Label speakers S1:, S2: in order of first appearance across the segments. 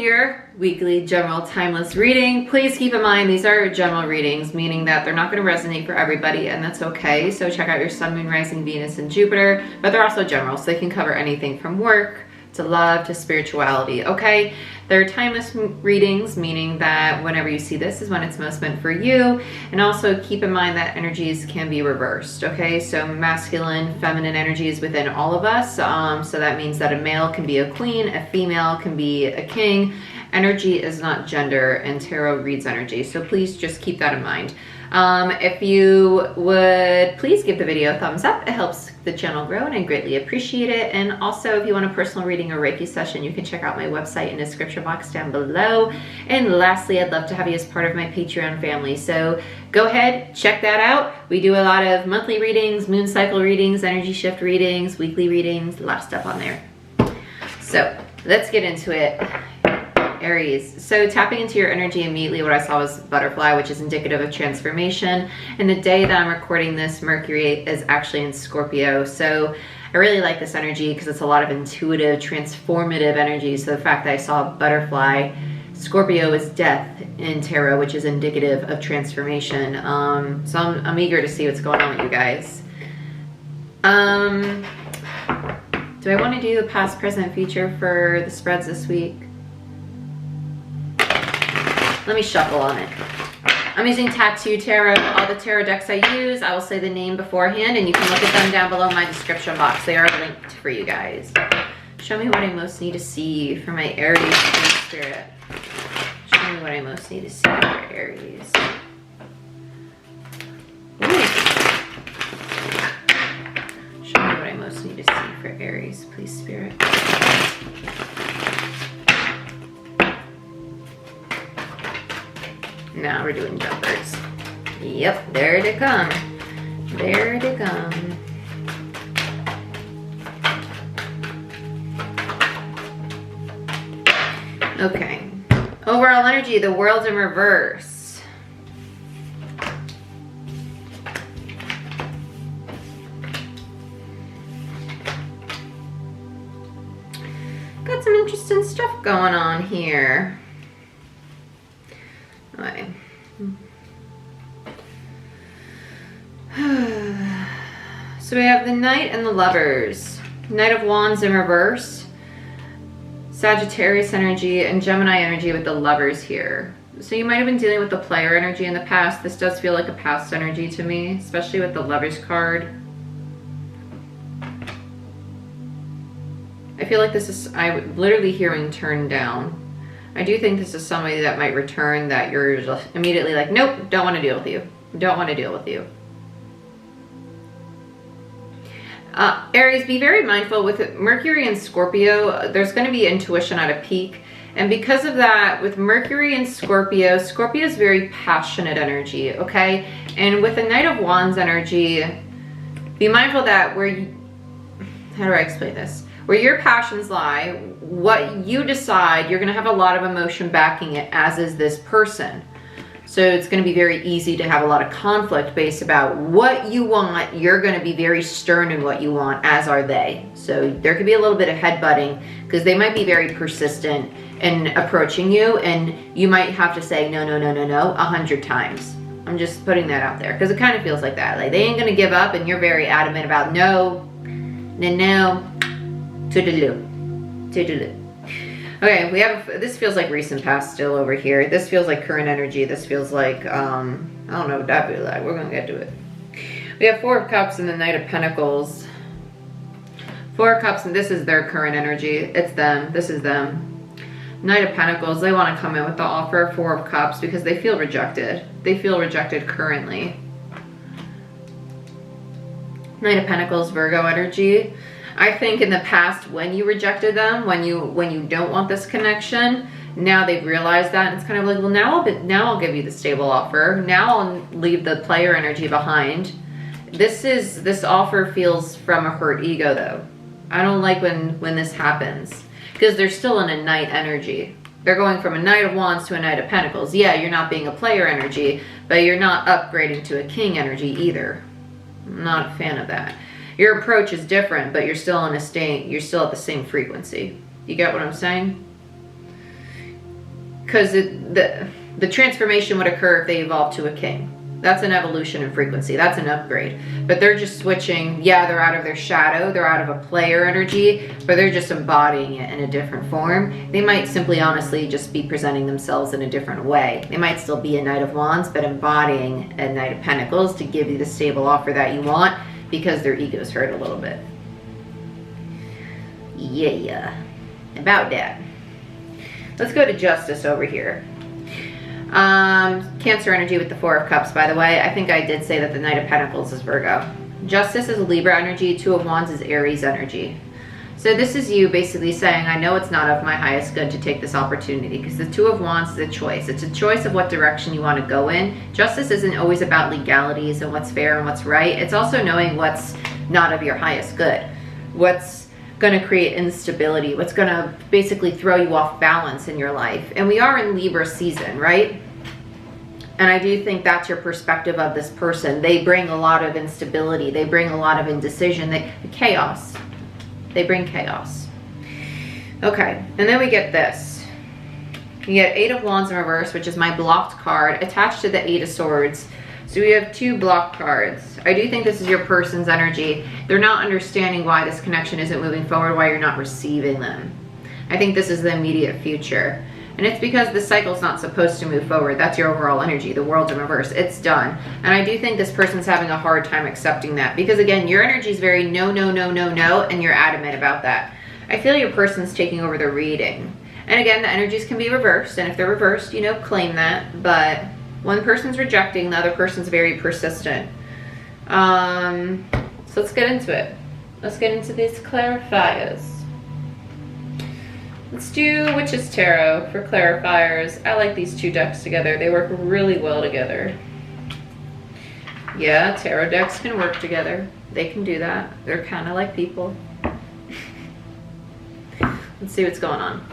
S1: your weekly general timeless reading. Please keep in mind these are general readings, meaning that they're not going to resonate for everybody, and that's okay. So check out your sun, moon, rising, Venus, and Jupiter, but they're also general, so they can cover anything from work to love to spirituality, okay? They're timeless readings, meaning that whenever you see this is when it's most meant for you. And also keep in mind that energies can be reversed, okay? So masculine, feminine energies within all of us. So that means that a male can be a queen, a female can be a king. Energy is not gender, and tarot reads energy. So please just keep that in mind. If you would please give the video a thumbs up, it helps the channel grow and I greatly appreciate it. And also if you want a personal reading or Reiki session, you can check out my website in the description box down below. And lastly, I'd love to have you as part of my Patreon family. So go ahead, check that out. We do a lot of monthly readings, moon cycle readings, energy shift readings, weekly readings, a lot of stuff on there. So let's get into it. Aries. So tapping into your energy, immediately what I saw was butterfly, which is indicative of transformation. And the day that I'm recording this, Mercury is actually in Scorpio. So I really like this energy because it's a lot of intuitive, transformative energy. So the fact that I saw a butterfly, Scorpio is death in tarot, which is indicative of transformation. So I'm eager to see what's going on with you guys. Do I want to do the past, present, future for the spreads this week? Let me shuffle on it. I'm using Tattoo Tarot. All the tarot decks I use, I will say the name beforehand, and you can look at them down below in my description box. They are linked for you guys. Show me what I most need to see for my Aries spirit. Show me what I most need to see for Aries. Ooh. Show me what I most need to see for Aries, please, Spirit. Now we're doing jumpers. Yep, there they come. There they come. Okay. Overall energy, the world's in reverse. Got some interesting stuff going on here. Okay. So we have the Knight and the Lovers. Knight of Wands in reverse. Sagittarius energy and Gemini energy with the Lovers here. So you might have been dealing with the player energy in the past. This does feel like a past energy to me, especially with the Lovers card. I feel like this is, I'm literally hearing turn down. I do think this is somebody that might return that you're just immediately like, nope, don't want to deal with you. Don't want to deal with you. Aries, be very mindful with Mercury and Scorpio. There's going to be intuition at a peak. And because of that, with Mercury and Scorpio, Scorpio is very passionate energy, okay? And with the Knight of Wands energy, be mindful that where you, how do I explain this? Where your passions lie, what you decide, you're going to have a lot of emotion backing it, as is this person. So it's going to be very easy to have a lot of conflict based about what you want. You're going to be very stern in what you want, as are they. So there could be a little bit of headbutting because they might be very persistent in approaching you, and you might have to say no, no, no, no, no 100 times. I'm just putting that out there because it kind of feels like that. Like they ain't going to give up, and you're very adamant about no, no, no. Toodaloo. Toodaloo. Okay, we have, this feels like recent past still over here. This feels like current energy. This feels like, I don't know what that feels like. We're going to get to it. We have Four of Cups and the Knight of Pentacles. Four of Cups, and this is their current energy. It's them. This is them. Knight of Pentacles, they want to come in with the offer. Four of Cups, because they feel rejected. They feel rejected currently. Knight of Pentacles, Virgo energy. I think in the past when you rejected them, when you don't want this connection, now they've realized that, and it's kind of like, well, now I'll give you the stable offer. Now I'll leave the player energy behind. This offer feels from a hurt ego though. I don't like when this happens because they're still in a Knight energy. They're going from a Knight of Wands to a Knight of Pentacles. Yeah, you're not being a player energy, but you're not upgrading to a King energy either. I'm not a fan of that. Your approach is different, but you're still in a state, you're still at the same frequency. You get what I'm saying? because the transformation would occur if they evolved to a king. That's an evolution in frequency. That's an upgrade. But they're just switching. Yeah, they're out of their shadow. They're out of a player energy, but they're just embodying it in a different form. They might simply, honestly, just be presenting themselves in a different way. They might still be a Knight of Wands, but embodying a Knight of Pentacles to give you the stable offer that you want because their ego's hurt a little bit. Yeah. About that. Let's go to Justice over here. Cancer energy with the Four of Cups, by the way. I think I did say that the Knight of Pentacles is Virgo. Justice is Libra energy. Two of Wands is Aries energy. So this is you basically saying, I know it's not of my highest good to take this opportunity, because the Two of Wands is a choice. It's a choice of what direction you want to go in. Justice isn't always about legalities and what's fair and what's right. It's also knowing what's not of your highest good. What's going to create instability, what's going to basically throw you off balance in your life. And we are in Libra season, right? And I do think that's your perspective of this person. They bring a lot of instability. They bring a lot of indecision. Chaos. They bring chaos. Okay, and then we get this. You get Eight of Wands in reverse, which is my blocked card, attached to the Eight of Swords. So we have two blocked cards. I do think this is your person's energy. They're not understanding why this connection isn't moving forward, why you're not receiving them. I think this is the immediate future. And it's because the cycle's not supposed to move forward. That's your overall energy. The world's in reverse. It's done. And I do think this person's having a hard time accepting that. Because again, your energy is very no, no, no, no, no, and you're adamant about that. I feel your person's taking over the reading. And again, the energies can be reversed. And if they're reversed, you know, claim that. But one person's rejecting, the other person's very persistent. So let's get into it. Let's get into these clarifiers. Let's do Witch's Tarot for clarifiers. I like these two decks together. They work really well together. Yeah, tarot decks can work together. They can do that. They're kind of like people. Let's see what's going on.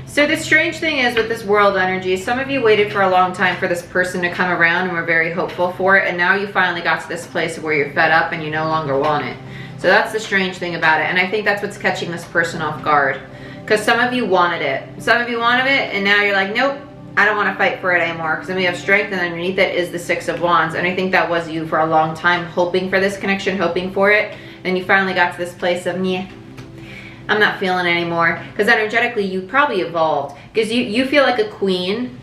S1: So the strange thing is with this world energy, some of you waited for a long time for this person to come around and were very hopeful for it. And now you finally got to this place where you're fed up and you no longer want it. So that's the strange thing about it. And I think that's what's catching this person off guard. Because some of you wanted it. Some of you wanted it and now you're like, nope, I don't want to fight for it anymore. Because then we have strength and underneath it is the Six of Wands. And I think that was you for a long time, hoping for this connection, hoping for it. And you finally got to this place of, yeah, I'm not feeling it anymore. Because energetically you probably evolved. Because you feel like a queen.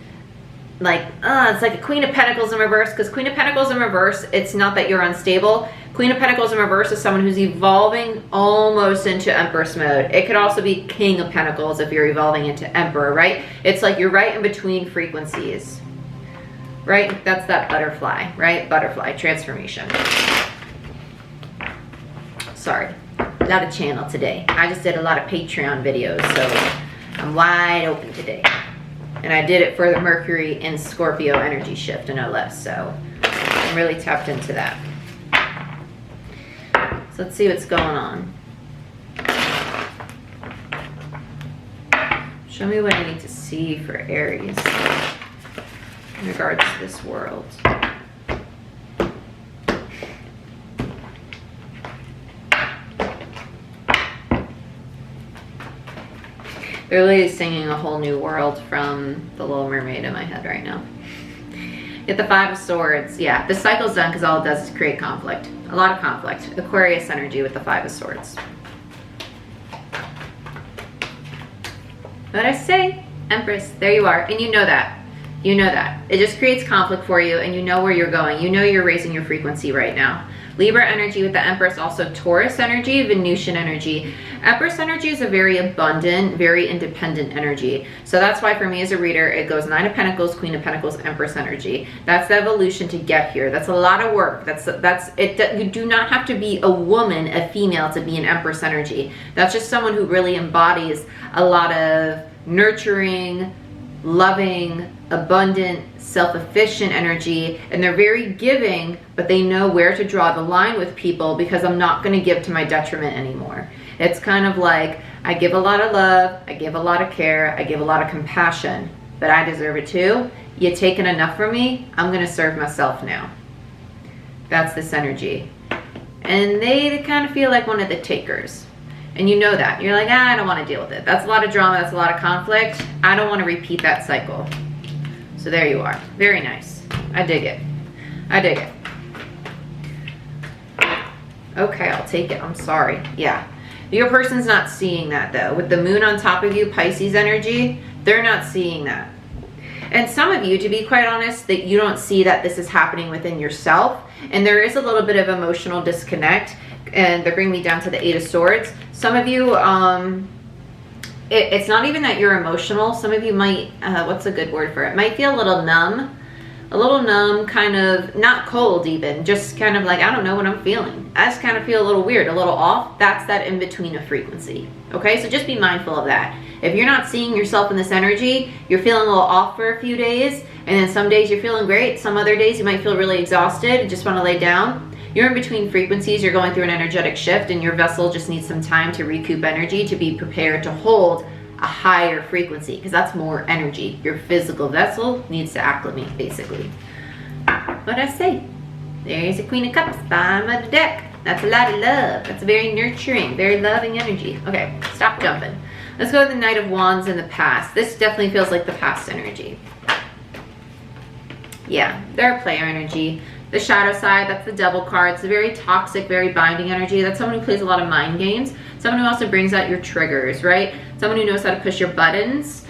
S1: Like, it's like a Queen of Pentacles in reverse. Because Queen of Pentacles in reverse, it's not that you're unstable. Queen of Pentacles in reverse is someone who's evolving almost into Empress mode. It could also be King of Pentacles if you're evolving into Emperor, right? It's like you're right in between frequencies, right? That's that butterfly, right? Butterfly transformation. Sorry, not a channel today. I just did a lot of Patreon videos, so I'm wide open today. And I did it for the Mercury in Scorpio energy shift, no less. So I'm really tapped into that. So let's see what's going on. Show me what I need to see for Aries in regards to this world. They're literally singing a whole new world from The Little Mermaid in my head right now. Get the Five of Swords. Yeah, the cycle's done because all it does is create conflict. A lot of conflict. Aquarius energy with the Five of Swords. What I say? Empress. There you are. And you know that. You know that. It just creates conflict for you and you know where you're going. You know you're raising your frequency right now. Libra energy with the Empress, also Taurus energy, Venusian energy. Empress energy is a very abundant, very independent energy. So that's why for me as a reader, it goes Nine of Pentacles, Queen of Pentacles, Empress energy. That's the evolution to get here. That's a lot of work. That's it. You do not have to be a woman, a female, to be an Empress energy. That's just someone who really embodies a lot of nurturing, loving, abundant, self-efficient energy, and they're very giving, but they know where to draw the line with people because I'm not going to give to my detriment anymore. It's kind of like I give a lot of love, I give a lot of care, I give a lot of compassion, but I deserve it too. You've taken enough from me, I'm going to serve myself now. That's this energy. And they kind of feel like one of the takers. And you know that. You're like, I don't want to deal with it. That's a lot of drama. That's a lot of conflict. I don't want to repeat that cycle. So there you are. Very nice. I dig it. I dig it. Okay, I'll take it. I'm sorry. Yeah. Your person's not seeing that though. With the moon on top of you, Pisces energy, they're not seeing that. And some of you, to be quite honest, that you don't see that this is happening within yourself. And there is a little bit of emotional disconnect. And they're bringing me down to the 8 of Swords. Some of you, it's not even that you're emotional. Some of you might, what's a good word for it? Might feel a little numb, kind of, not cold even, just kind of like, I don't know what I'm feeling. I just kind of feel a little weird, a little off. That's that in between of frequency. Okay, so just be mindful of that. If you're not seeing yourself in this energy, you're feeling a little off for a few days, and then some days you're feeling great. Some other days you might feel really exhausted and just want to lay down. You're in between frequencies, you're going through an energetic shift, and your vessel just needs some time to recoup energy to be prepared to hold a higher frequency, because that's more energy. Your physical vessel needs to acclimate, basically. What I say? There's a Queen of Cups, bottom of the deck. That's a lot of love. That's very nurturing, very loving energy. Okay, stop jumping. Let's go to the Knight of Wands in the past. This definitely feels like the past energy. Yeah, they're a player energy. The shadow side, that's the Devil card. It's a very toxic, very binding energy. That's someone who plays a lot of mind games. Someone who also brings out your triggers, right? Someone who knows how to push your buttons.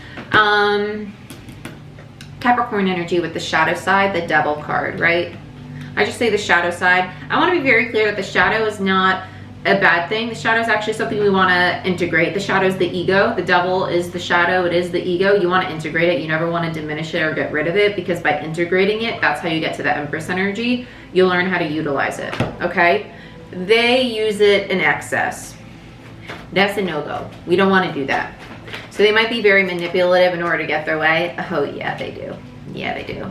S1: Capricorn energy with the shadow side, the Devil card, right? I just say the shadow side. I want to be very clear that the shadow is not a bad thing. The shadow is actually something we want to integrate. The shadow is the ego. The devil is the shadow. It is the ego. You want to integrate it. You never want to diminish it or get rid of it, because by integrating it, that's how you get to the Empress energy. You'll learn how to utilize it, okay? They use it in excess. That's a no-go. We don't want to do that. So they might be very manipulative in order to get their way. Oh, yeah, they do. Yeah, they do.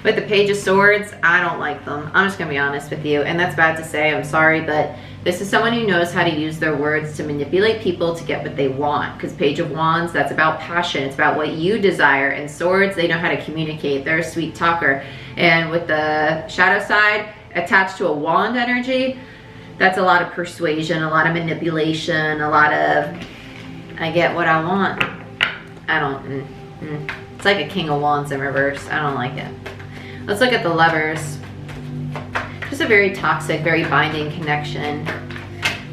S1: With the Page of Swords, I don't like them. I'm just going to be honest with you. And that's bad to say. I'm sorry, but this is someone who knows how to use their words to manipulate people to get what they want. Because Page of Wands, that's about passion. It's about what you desire. And Swords, they know how to communicate. They're a sweet talker. And with the shadow side attached to a wand energy, that's a lot of persuasion, a lot of manipulation, a lot of, I get what I want. I don't, It's like a King of Wands in reverse. I don't like it. Let's look at the Lovers. Just a very toxic, very binding connection.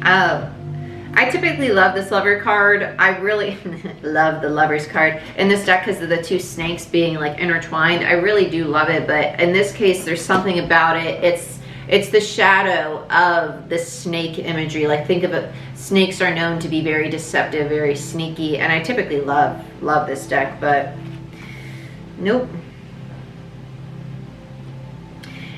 S1: I typically love this Lover card. I really love the Lovers card in this deck because of the two snakes being like intertwined. I really do love it, but in this case, there's something about it. It's the shadow of the snake imagery. Like, think of it, snakes are known to be very deceptive, very sneaky, and I typically love this deck, but nope.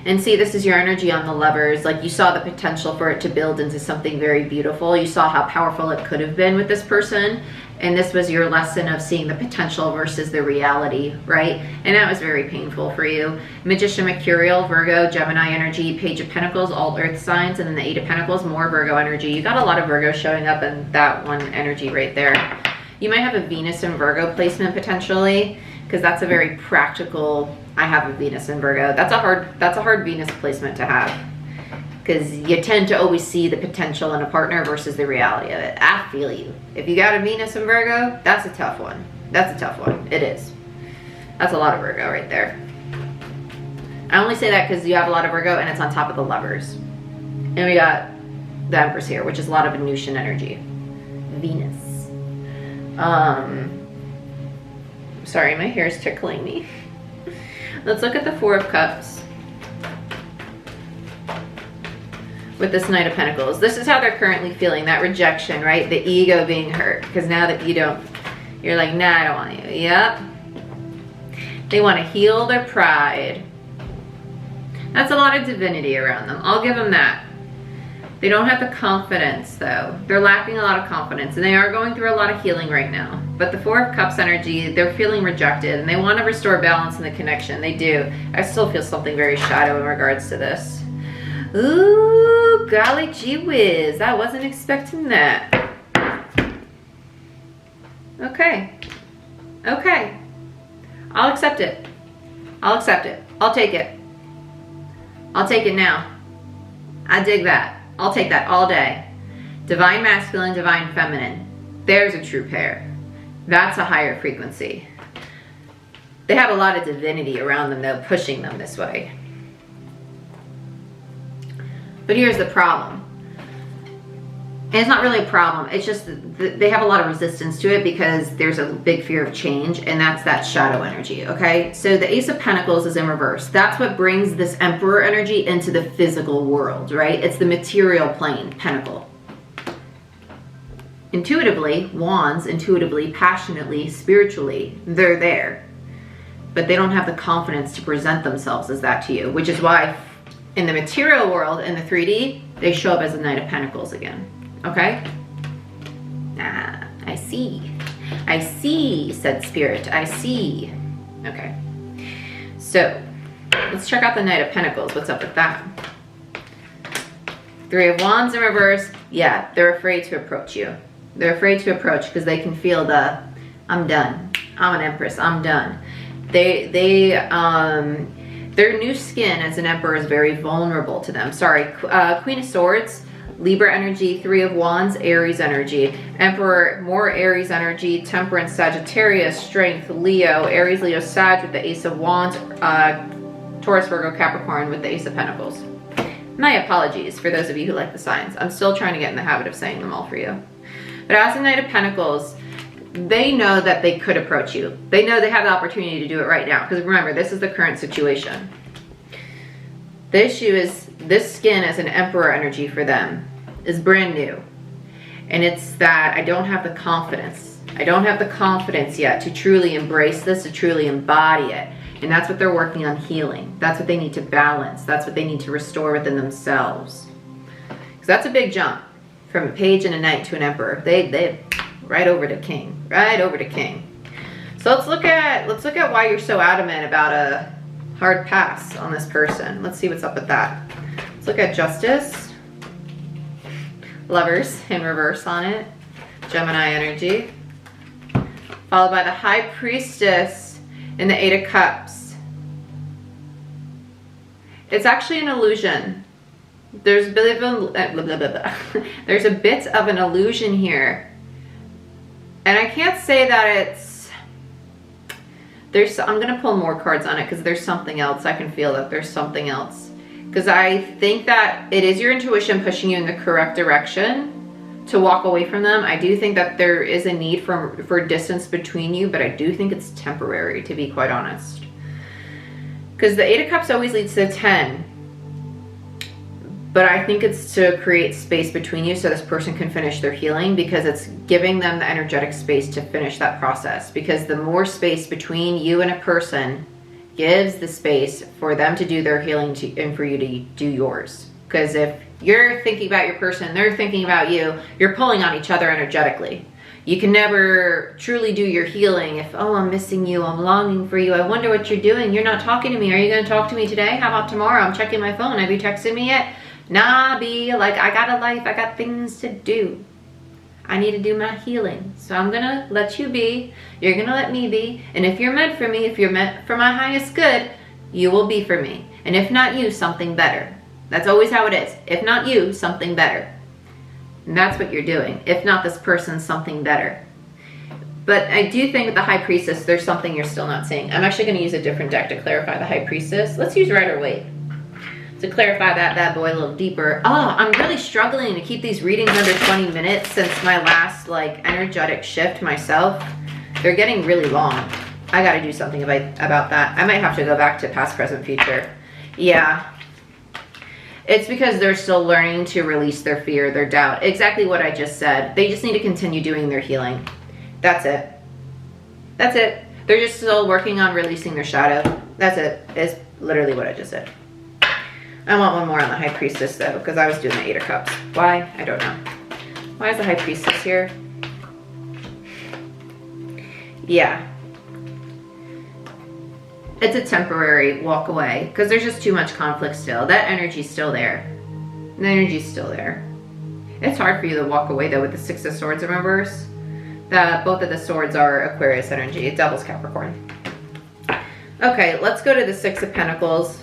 S1: And see, this is your energy on the Lovers. Like, you saw the potential for it to build into something very beautiful. You saw how powerful it could have been with this person. And this was your lesson of seeing the potential versus the reality, right? And that was very painful for you. Magician, Mercurial, Virgo, Gemini energy, Page of Pentacles, all earth signs, and then the 8 of Pentacles, more Virgo energy. You got a lot of Virgo showing up in that one energy right there. You might have a Venus and Virgo placement potentially, because that's a very practical, I have a Venus in Virgo. That's a hard Venus placement to have, because you tend to always see the potential in a partner versus the reality of it. I feel you. If you got a Venus in Virgo, that's a tough one. That's a tough one. It is. That's a lot of Virgo right there. I only say that because you have a lot of Virgo and it's on top of the Lovers. And we got the Empress here, which is a lot of Venusian energy. Venus. Sorry, my hair is tickling me. Let's look at the 4 of Cups with this Knight of Pentacles. This is how they're currently feeling, that rejection, right? The ego being hurt, because now that you're like, nah, I don't want you. Yep. They want to heal their pride. That's a lot of divinity around them. I'll give them that. They don't have the confidence, though. They're lacking a lot of confidence, and they are going through a lot of healing right now. But the 4 of Cups energy, they're feeling rejected, and they want to restore balance in the connection. They do. I still feel something very shadow in regards to this. Ooh, golly gee whiz. I wasn't expecting that. Okay. Okay. I'll accept it. I'll accept it. I'll take it. I'll take it now. I dig that. I'll take that all day. Divine masculine, divine feminine. There's a true pair. That's a higher frequency. They have a lot of divinity around them, though, pushing them this way. But here's the problem. And it's not really a problem. It's just that they have a lot of resistance to it because there's a big fear of change, and that's that shadow energy, okay? So the Ace of Pentacles is in reverse. That's what brings this Emperor energy into the physical world, right? It's the material plane, Pentacle. Intuitively, wands, intuitively, passionately, spiritually, they're there. But they don't have the confidence to present themselves as that to you, which is why in the material world, in the 3D, they show up as the Knight of Pentacles again. Okay? Ah, I see. I see, said Spirit. I see. Okay. So, let's check out the Knight of Pentacles. What's up with that? 3 of Wands in reverse. Yeah, they're afraid to approach you. They're afraid to approach because they can feel the, I'm done. I'm an Empress. I'm done. Their new skin as an Emperor is very vulnerable to them. Sorry, Queen of Swords, Libra energy, 3 of Wands, Aries energy. Emperor, more Aries energy, Temperance, Sagittarius, Strength, Leo, Aries, Leo, Sag with the Ace of Wands, Taurus, Virgo, Capricorn with the Ace of Pentacles. My apologies for those of you who like the signs. I'm still trying to get in the habit of saying them all for you. But as a Knight of Pentacles, they know that they could approach you. They know they have the opportunity to do it right now. Because remember, this is the current situation. The issue is this skin as an Emperor energy for them is brand new. And it's that I don't have the confidence. I don't have the confidence yet to truly embrace this, to truly embody it. And that's what they're working on healing. That's what they need to balance. That's what they need to restore within themselves. Because that's a big jump from a page and a knight to an Emperor. They right over to king, right over to king. So let's look at why you're so adamant about a hard pass on this person. Let's see what's up with that. Let's look at Justice, Lovers in reverse on it, Gemini energy, followed by the High Priestess in the 8 of Cups. It's actually an illusion. There's a bit of there's a bit of an illusion here. And I can't say that it's, I'm going to pull more cards on it because there's something else. I can feel that there's something else. Because I think that it is your intuition pushing you in the correct direction to walk away from them. I do think that there is a need for distance between you, but I do think it's temporary, to be quite honest. Because the 8 of Cups always leads to the 10. But I think it's to create space between you so this person can finish their healing, because it's giving them the energetic space to finish that process. Because the more space between you and a person gives the space for them to do their healing and for you to do yours. Because if you're thinking about your person, they're thinking about you, you're pulling on each other energetically. You can never truly do your healing if, oh, I'm missing you, I'm longing for you, I wonder what you're doing, you're not talking to me, are you going to talk to me today? How about tomorrow? I'm checking my phone, have you texted me yet? Nah, be like, I got a life, I got things to do. I need to do my healing. So I'm gonna let you be, you're gonna let me be, and if you're meant for me, if you're meant for my highest good, you will be for me. And if not you, something better. That's always how it is. If not you, something better. And that's what you're doing. If not this person, something better. But I do think with the High Priestess, there's something you're still not seeing. I'm actually gonna use a different deck to clarify the High Priestess. Let's use Rider-Waite to clarify that bad boy a little deeper. Oh, I'm really struggling to keep these readings under 20 minutes since my last energetic shift myself. They're getting really long. I gotta do something about that. I might have to go back to past, present, future. Yeah. It's because they're still learning to release their fear, their doubt. Exactly what I just said. They just need to continue doing their healing. That's it. That's it. They're just still working on releasing their shadow. That's it. It's literally what I just said. I want one more on the High Priestess though, because I was doing the 8 of Cups. Why? I don't know. Why is the High Priestess here? Yeah. It's a temporary walk away, because there's just too much conflict still. That energy's still there. The energy's still there. It's hard for you to walk away though with the 6 of Swords in reverse. Both of the swords are Aquarius energy. It doubles Capricorn. Okay, let's go to the 6 of Pentacles.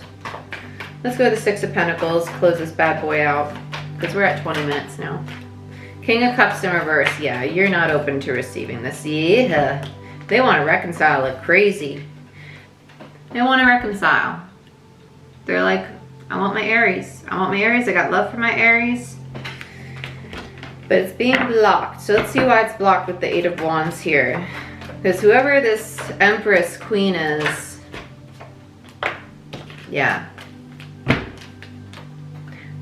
S1: Let's go to the 6 of Pentacles, close this bad boy out, because we're at 20 minutes now. King of Cups in reverse. Yeah, you're not open to receiving this. Yeah. They want to reconcile like crazy. They want to reconcile. They're like, I want my Aries. I want my Aries. I got love for my Aries. But it's being blocked. So let's see why it's blocked with the Eight of Wands here. Because whoever this Empress Queen is, yeah.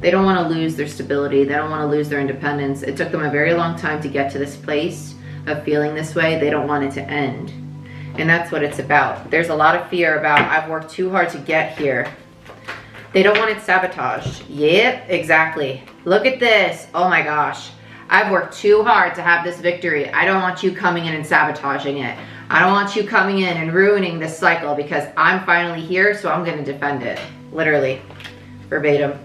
S1: They don't want to lose their stability. They don't want to lose their independence. It took them a very long time to get to this place of feeling this way. They don't want it to end. And that's what it's about. There's a lot of fear about, I've worked too hard to get here. They don't want it sabotaged. Yep, exactly. Look at this. Oh my gosh. I've worked too hard to have this victory. I don't want you coming in and sabotaging it. I don't want you coming in and ruining this cycle because I'm finally here, so I'm going to defend it. Literally. Verbatim.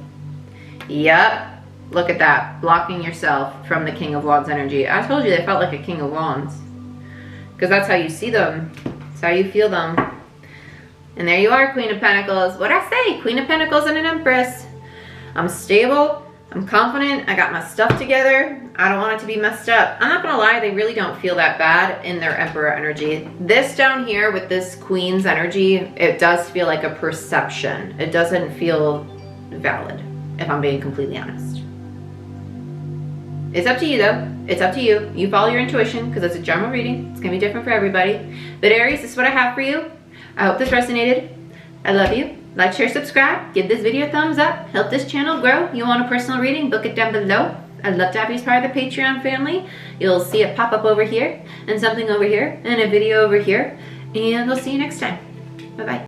S1: Yep. Look at that. Blocking yourself from the King of Wands energy. I told you they felt like a King of Wands. Because that's how you see them. That's how you feel them. And there you are, Queen of Pentacles. What'd I say? Queen of Pentacles and an Empress. I'm stable. I'm confident. I got my stuff together. I don't want it to be messed up. I'm not going to lie. They really don't feel that bad in their Emperor energy. This down here with this Queen's energy, it does feel like a perception. It doesn't feel valid, if I'm being completely honest. It's up to you though. It's up to you. You follow your intuition because it's a general reading. It's going to be different for everybody. But Aries, this is what I have for you. I hope this resonated. I love you. Like, share, subscribe. Give this video a thumbs up. Help this channel grow. You want a personal reading? Book it down below. I'd love to have you as part of the Patreon family. You'll see it pop up over here and something over here and a video over here. And we'll see you next time. Bye-bye.